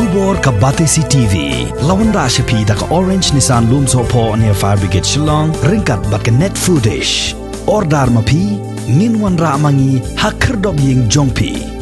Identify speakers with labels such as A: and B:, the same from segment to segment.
A: Tubor ka Batesi TV. Lawanda Shapi da ka Orange Nissan Lumso po near Fire Brigade Shnong. Ringkat bat ka net footage. Ordar mapi. Ninwan ra amangi hakerdob ying jongpi.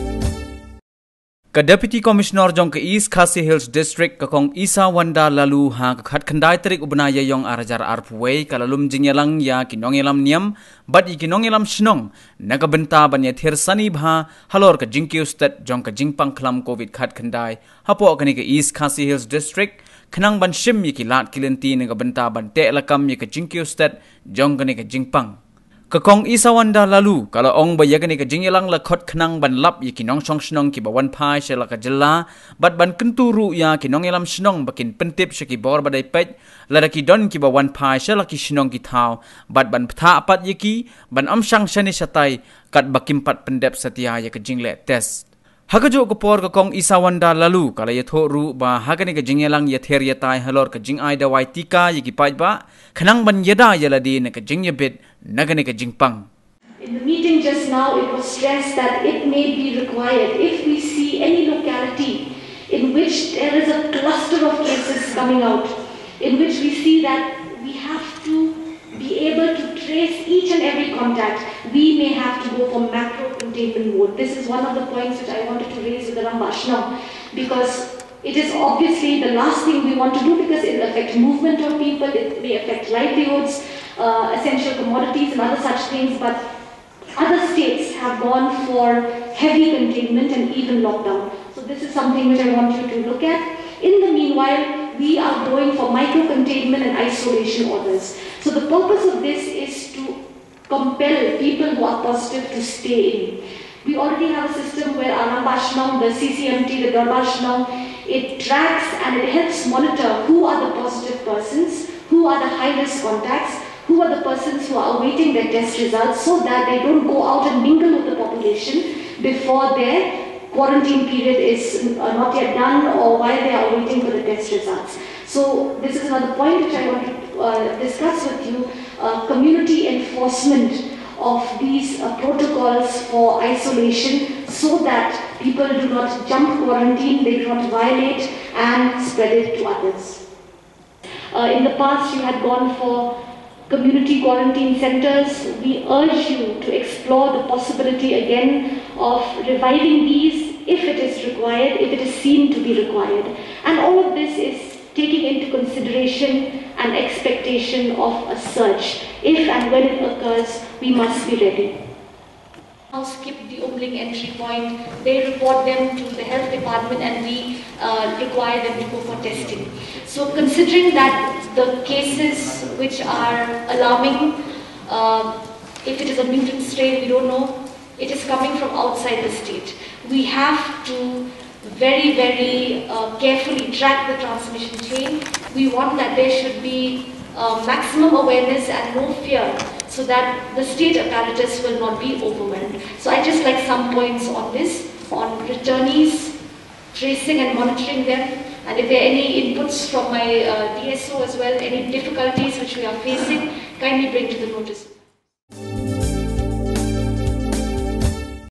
B: Ka Deputy Commissioner jong ka East Khasi Hills District ka kong Isa Wanda lalu ha ka khat khandai tarik ubnaya yong arajar arpway kalalum Jingïalang ya ki Nongïalam Ñiam bat ki Nongïalam Shnong nagabenta ban Ïathir sani bha Halor ka Jingpur Stet jong ka Jingpang khlam COVID khat khandai hapo ka ni ka East Khasi Hills District khnang ban shim ki lat kilenti nagabenta ban te lakam ka Jingpur Stet jong ka ni ka Jingpang Kakong Isa Wanda lalu kalau ong bayagani ka Jingïalang lakot khnang ban lap ki nong song Shnong ki bawan pai shela ka jella bat ban kenturu ya ki Nongïalam Shnong bakin pentip shaki bor badai pet lada ki don ki bawan pai shela ki Shnong ki thau bat ban ptha apat yaki ban amshang shani shatai kat bakim pat pendep setia ya ka jingle test Hakajo kopor ka kong Isa Wanda lalu kala yatho ru ba hagani ka Jingïalang Ïathir yatai Halor ka jingai da wai tika yaki pai ba khnang ban yada yaladi na ka jingyabit nagani ka Jingpang.
C: In the meeting just now, it was stressed that it may be required if we see any locality in which there is a cluster of cases coming out, in which we see that we have to be able to trace each and every contact, we may have to go for macro containment mode. This is one of the points which I wanted to raise with the Shnong, because it is obviously the last thing we want to do because it will affect movement of people, it may affect livelihoods, essential commodities and other such things, but other states have gone for heavy containment and even lockdown. So this is something which I want you to look at. In the meanwhile, we are going for micro-containment and isolation orders. So the purpose of this is to compel people who are positive to stay in. We already have a system where our Shnong, the CCMT, the Shnong, it tracks and it helps monitor who are the positive persons, who are the high-risk contacts, who are the persons who are awaiting their test results so that they don't go out and mingle with the population before their quarantine period is not yet done or while they are waiting for the test results. So this is another point which I want to discuss with you, community enforcement of these protocols for isolation so that people do not jump quarantine, they do not violate and spread it to others. In the past you had gone for community quarantine centers. We urge you to explore the possibility again of reviving these if it is required, if it is seen to be required. And all of this is taking into consideration an expectation of a surge. If and when it occurs, we must be ready. Now skip the Umling entry point, they report them to the health department and we require them to go for testing. So considering that the cases which are alarming, if it is a mutant strain, we don't know, it is coming from outside the state. We have to very, very carefully track the transmission chain. We want that there should be maximum awareness and no fear so that the state apparatus will not be overwhelmed. So I just like some points on this, on returnees, tracing and monitoring them, and if there are any inputs from my DSO as well, any difficulties which we are facing, kindly bring to the notice.